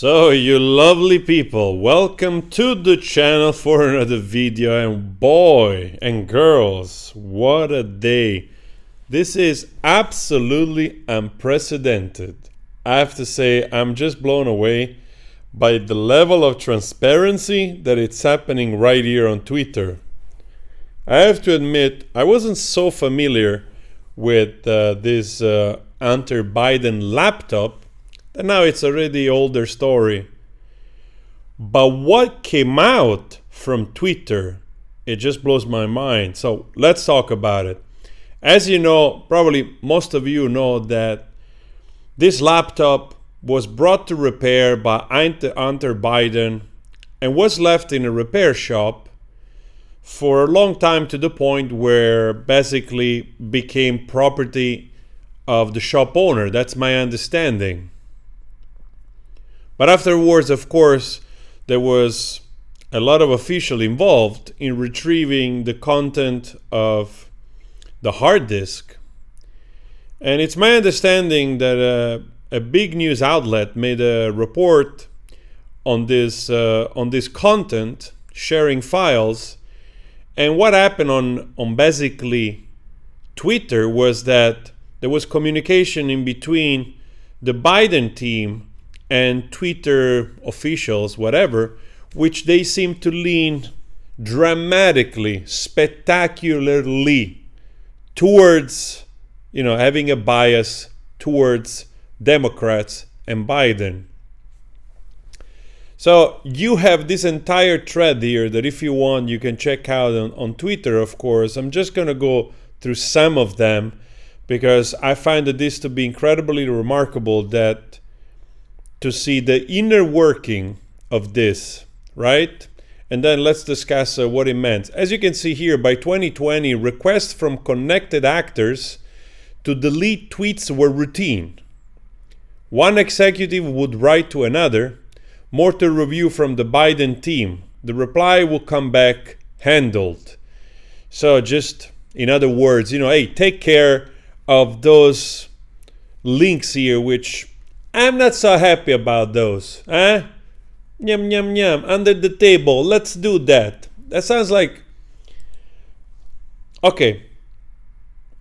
So, you lovely people, welcome to the channel for another video, and boy and girls, what a day. This is absolutely unprecedented. I have to say, I'm just blown away by the level of transparency that it's happening right here on Twitter. I have to admit, I wasn't so familiar with this Hunter Biden laptop, and now it's already older story. But what came out from Twitter, it just blows my mind. So let's talk about it. As you know, probably most of you know that this laptop was brought to repair by Hunter Biden and was left in a repair shop for a long time, to the point where basically became property of the shop owner. That's my understanding. But afterwards, of course, there was a lot of officials involved in retrieving the content of the hard disk. And it's my understanding that a big news outlet made a report on this content, sharing files. And what happened on basically Twitter was that there was communication in between the Biden team and Twitter officials, whatever, which they seem to lean dramatically, spectacularly towards, having a bias towards Democrats and Biden. So you have this entire thread here that, if you want, you can check out on Twitter, of course. I'm just going to go through some of them because I find that this to be incredibly remarkable, that to see the inner working of this, right? And then let's discuss what it meant. As you can see here, by 2020, requests from connected actors to delete tweets were routine. One executive would write to another, more to review from the Biden team. The reply will come back handled. So just, in other words, hey, take care of those links here, which I'm not so happy about those. Yum, yum, yum, under the table, let's do that. That sounds like... Okay,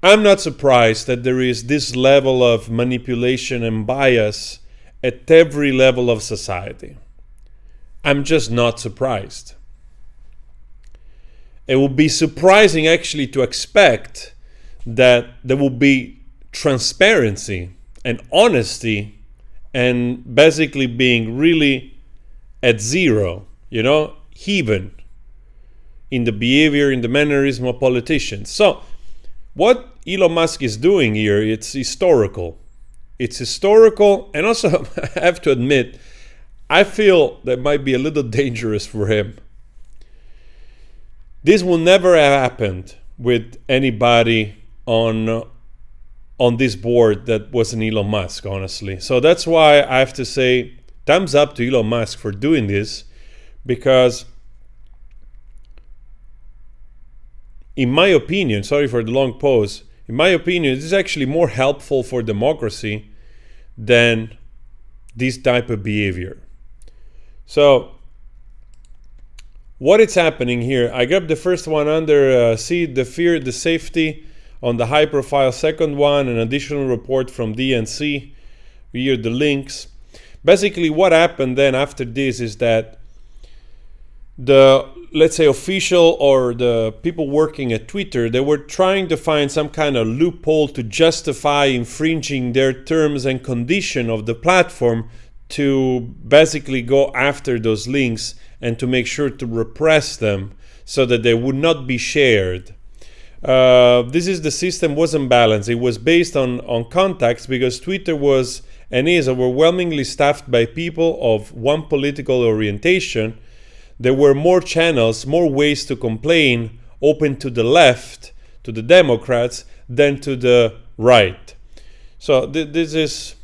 I'm not surprised that there is this level of manipulation and bias at every level of society. I'm just not surprised. It would be surprising actually to expect that there will be transparency and honesty and basically being really at zero, even in the behavior, in the mannerism of politicians. So what Elon Musk is doing here, it's historical. It's historical, and also I have to admit, I feel that might be a little dangerous for him. This will never have happened with anybody on this board that wasn't Elon Musk, honestly. So that's why I have to say thumbs up to Elon Musk for doing this, because in my opinion, sorry for the long pause, in my opinion, this is actually more helpful for democracy than this type of behavior. So what is happening here? I grabbed the first one under see the fear, the safety. On the high profile second one, an additional report from DNC. Here the links. Basically what happened then after this is that the, let's say, official or the people working at Twitter, they were trying to find some kind of loophole to justify infringing their terms and condition of the platform, to basically go after those links and to make sure to repress them so that they would not be shared. The system wasn't balanced. It was based on contacts, because Twitter was and is overwhelmingly staffed by people of one political orientation. There were more channels, more ways to complain open to the left, to the Democrats, than to the right. So this is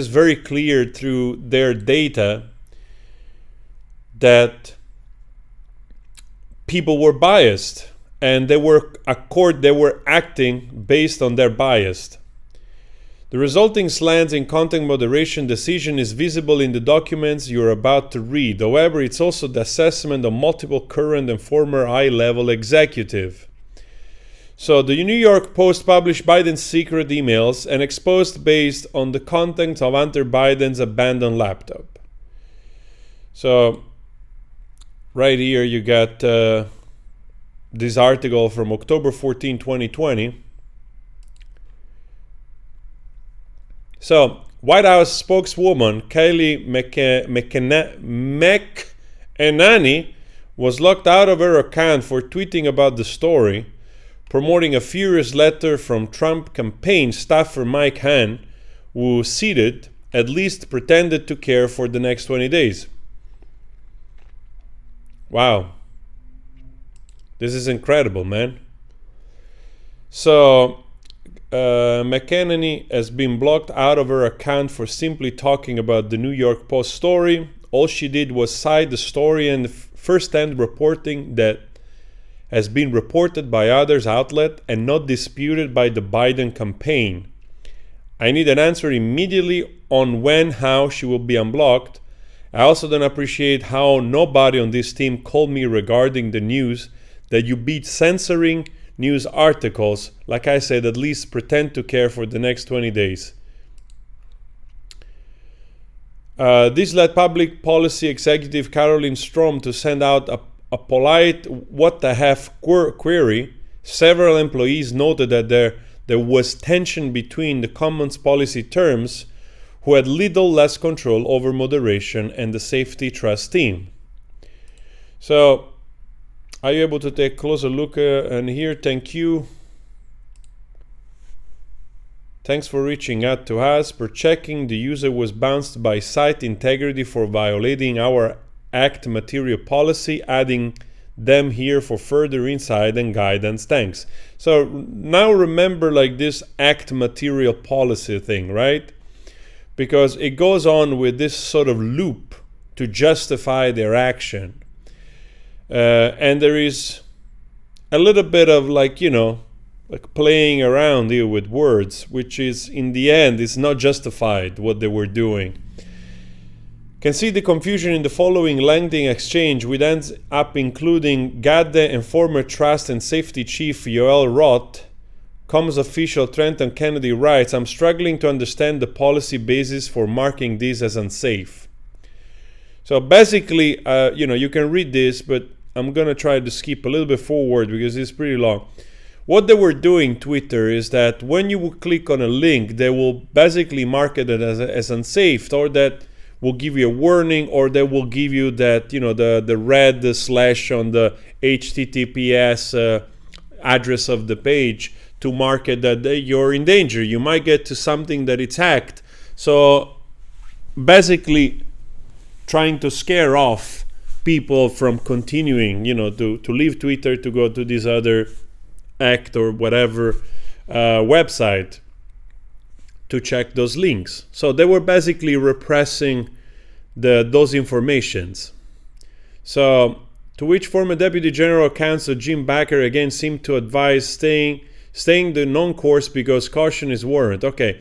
very clear through their data that people were biased. And they were acting based on their bias. The resulting slants in content moderation decision is visible in the documents you're about to read. However, it's also the assessment of multiple current and former high-level executives. So the New York Post published Biden's secret emails and exposed based on the contents of Hunter Biden's abandoned laptop. So right here you got this article from October 14, 2020. So, White House spokeswoman Kayleigh McEnany was locked out of her account for tweeting about the story, promoting a furious letter from Trump campaign staffer Mike Hahn, who cited, at least pretended to care for the next 20 days. Wow. This is incredible, man. So, McEnany has been blocked out of her account for simply talking about the New York Post story. All she did was cite the story and first-hand reporting that has been reported by others outlets and not disputed by the Biden campaign. I need an answer immediately on when, how she will be unblocked. I also don't appreciate how nobody on this team called me regarding the news that you beat censoring news articles. Like I said, at least pretend to care for the next 20 days. This led public policy executive Caroline Strom to send out a polite what the heck query. Several employees noted that there was tension between the Commons policy terms, who had little less control over moderation, and the safety trust team. So, are you able to take a closer look and here? Thank you. Thanks for reaching out to us. Per checking, the user was bounced by site integrity for violating our Act material policy, adding them here for further insight and guidance. Thanks. So now remember, like, this Act material policy thing, right? Because it goes on with this sort of loop to justify their action. And there is a little bit of, like, you know, like playing around here with words, which is in the end is not justified what they were doing. Can see the confusion in the following lengthy exchange, which ends up including Gadde and former Trust and Safety Chief Yoel Roth. Comms official Trenton Kennedy writes, I'm struggling to understand the policy basis for marking this as unsafe. So basically, you can read this, but I'm going to try to skip a little bit forward because it's pretty long. What they were doing, Twitter, is that when you will click on a link, they will basically mark it as unsafe, or that will give you a warning, or they will give you that, the red slash on the HTTPS address of the page to mark it that you're in danger. You might get to something that it's hacked. So basically trying to scare off people from continuing, to leave Twitter to go to this other Act or whatever website to check those links. So they were basically repressing those informations. So to which former Deputy General Counsel Jim Baker again seemed to advise staying the non-course because caution is warranted. Okay,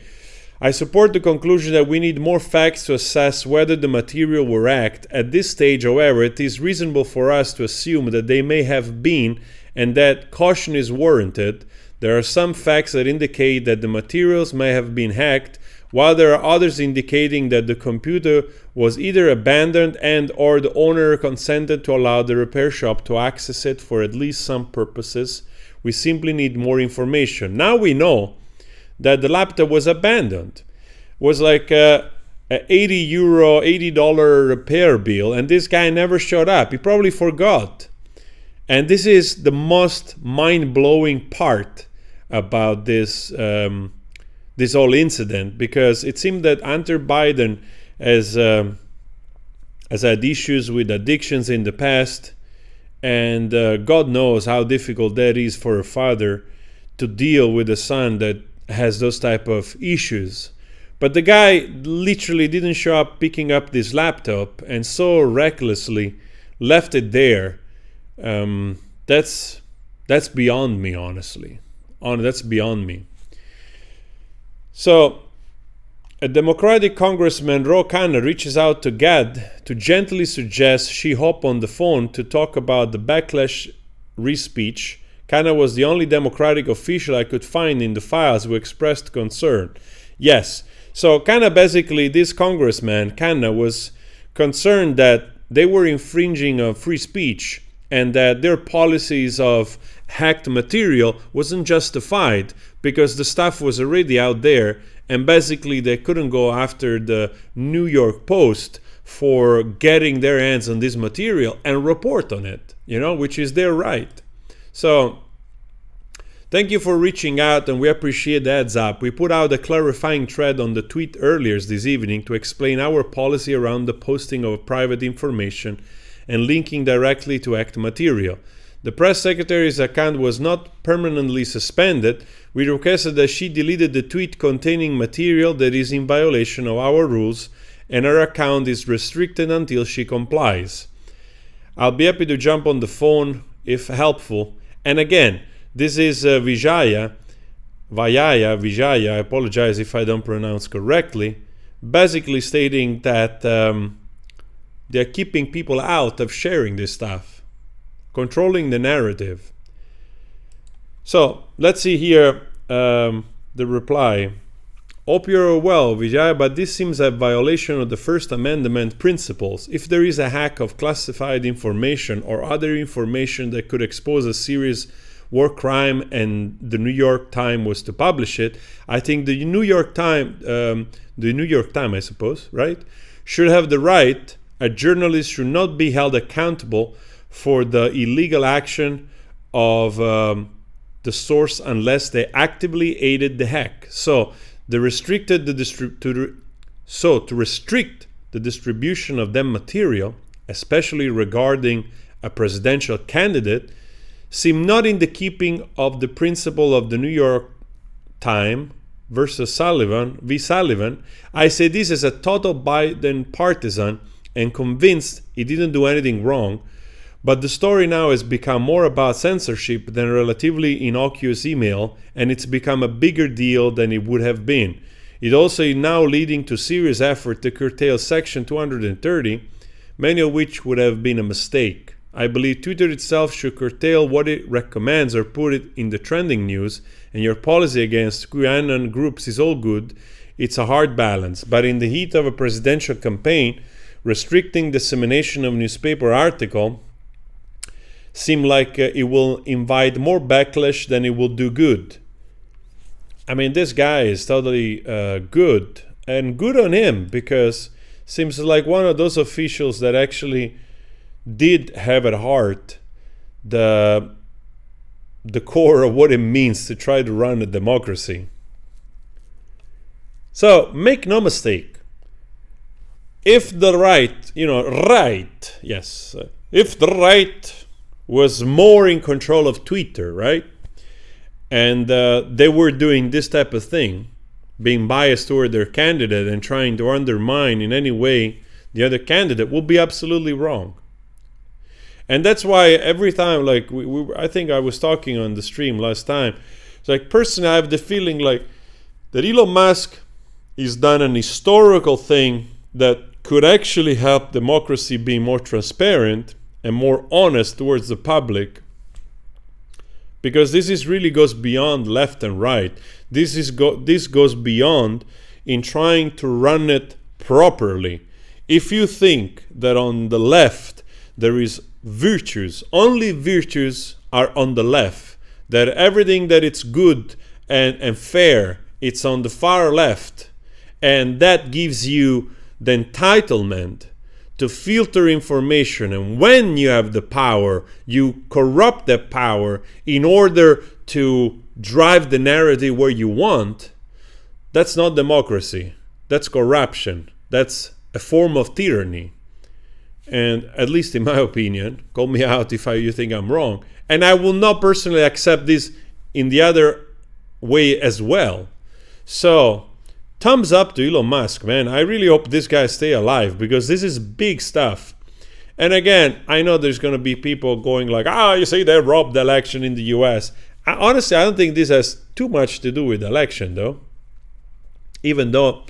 I support the conclusion that we need more facts to assess whether the material were hacked. At this stage, however, it is reasonable for us to assume that they may have been and that caution is warranted. There are some facts that indicate that the materials may have been hacked, while there are others indicating that the computer was either abandoned and or the owner consented to allow the repair shop to access it for at least some purposes. We simply need more information. Now we know that the laptop was abandoned. It was like a $80 repair bill, and this guy never showed up. He probably forgot. And this is the most mind-blowing part about this this whole incident, because it seemed that Hunter Biden has had issues with addictions in the past, and God knows how difficult that is for a father to deal with a son that has those type of issues. But the guy literally didn't show up picking up this laptop and so recklessly left it there. That's beyond me, honestly. That's beyond me. So A Democratic Congressman, Ro Khanna, reaches out to Gad to gently suggest she hop on the phone to talk about the backlash re-speech. Khanna was the only Democratic official I could find in the files who expressed concern. Yes, so Khanna, basically, this congressman, Khanna, was concerned that they were infringing on free speech and that their policies of hacked material wasn't justified because the stuff was already out there, and basically they couldn't go after the New York Post for getting their hands on this material and report on it, which is their right. So thank you for reaching out, and we appreciate the heads up. We put out a clarifying thread on the tweet earlier this evening to explain our policy around the posting of private information and linking directly to hacked material. The press secretary's account was not permanently suspended. We requested that she deleted the tweet containing material that is in violation of our rules, and her account is restricted until she complies. I'll be happy to jump on the phone if helpful. And again, this is Vijaya, I apologize if I don't pronounce correctly, basically stating that they're keeping people out of sharing this stuff, controlling the narrative. So let's see here the reply. Hope you're well, Vijaya, but this seems a violation of the First Amendment principles. If there is a hack of classified information or other information that could expose a serious war crime and the New York Times was to publish it, I think the New York Times, I suppose, right, should have the right. A journalist should not be held accountable for the illegal action of the source unless they actively aided the hack. So to restrict the distribution of them material, especially regarding a presidential candidate, seem not in the keeping of the principle of the New York Times versus Sullivan v. Sullivan. I say this as a total Biden partisan and convinced he didn't do anything wrong, but the story now has become more about censorship than a relatively innocuous email, and it's become a bigger deal than it would have been. It also is now leading to serious effort to curtail Section 230, many of which would have been a mistake. I believe Twitter itself should curtail what it recommends or put it in the trending news, and your policy against QAnon groups is all good. It's a hard balance, but in the heat of a presidential campaign, restricting dissemination of newspaper article seem like it will invite more backlash than it will do good. I mean, this guy is totally good, and good on him, because seems like one of those officials that actually did have at heart the core of what it means to try to run a democracy. So make no mistake, if the right, if the right was more in control of Twitter, right? And they were doing this type of thing, being biased toward their candidate and trying to undermine in any way the other candidate, would be absolutely wrong. And that's why every time, like, I think I was talking on the stream last time, it's like, personally, I have the feeling like that Elon Musk has done an historical thing that could actually help democracy be more transparent and more honest towards the public, because this really goes beyond left and right. This goes beyond in trying to run it properly. If you think that on the left there is virtues, only virtues are on the left, that everything that it's good and fair, it's on the far left, and that gives you the entitlement to filter information, and when you have the power, you corrupt that power in order to drive the narrative where you want, that's not democracy. That's corruption. That's a form of tyranny. And at least in my opinion, call me out if you think I'm wrong, and I will not personally accept this in the other way as well. So thumbs up to Elon Musk, man. I really hope this guy stay alive, because this is big stuff. And again, I know there's going to be people going like, you say they robbed the election in the US. Honestly, I don't think this has too much to do with the election, though. Even though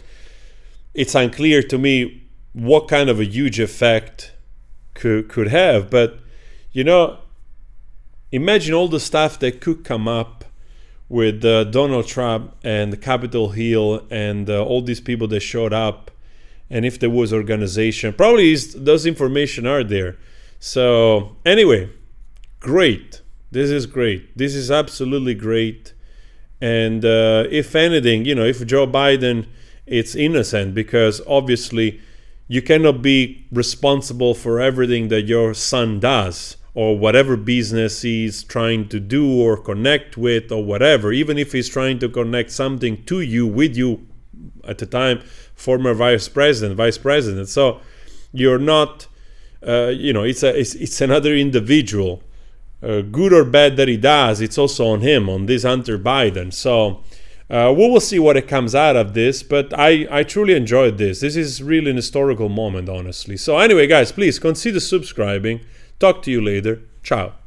it's unclear to me what kind of a huge effect could have. But you know, imagine all the stuff that could come up with Donald Trump and Capitol Hill and all these people that showed up, and if there was organization, probably those information are there. So anyway, great. This is great. This is absolutely great. And if anything, you know, if Joe Biden, it's innocent, because obviously you cannot be responsible for everything that your son does, or whatever business he's trying to do or connect with or whatever, even if he's trying to connect something to you, with you, at the time, former vice president. So you're not, you know, it's another individual. Good or bad that he does, it's also on him, on this Hunter Biden. So we will see what it comes out of this, but I truly enjoyed this. This is really an historical moment, honestly. So anyway, guys, please consider subscribing. Talk to you later. Ciao.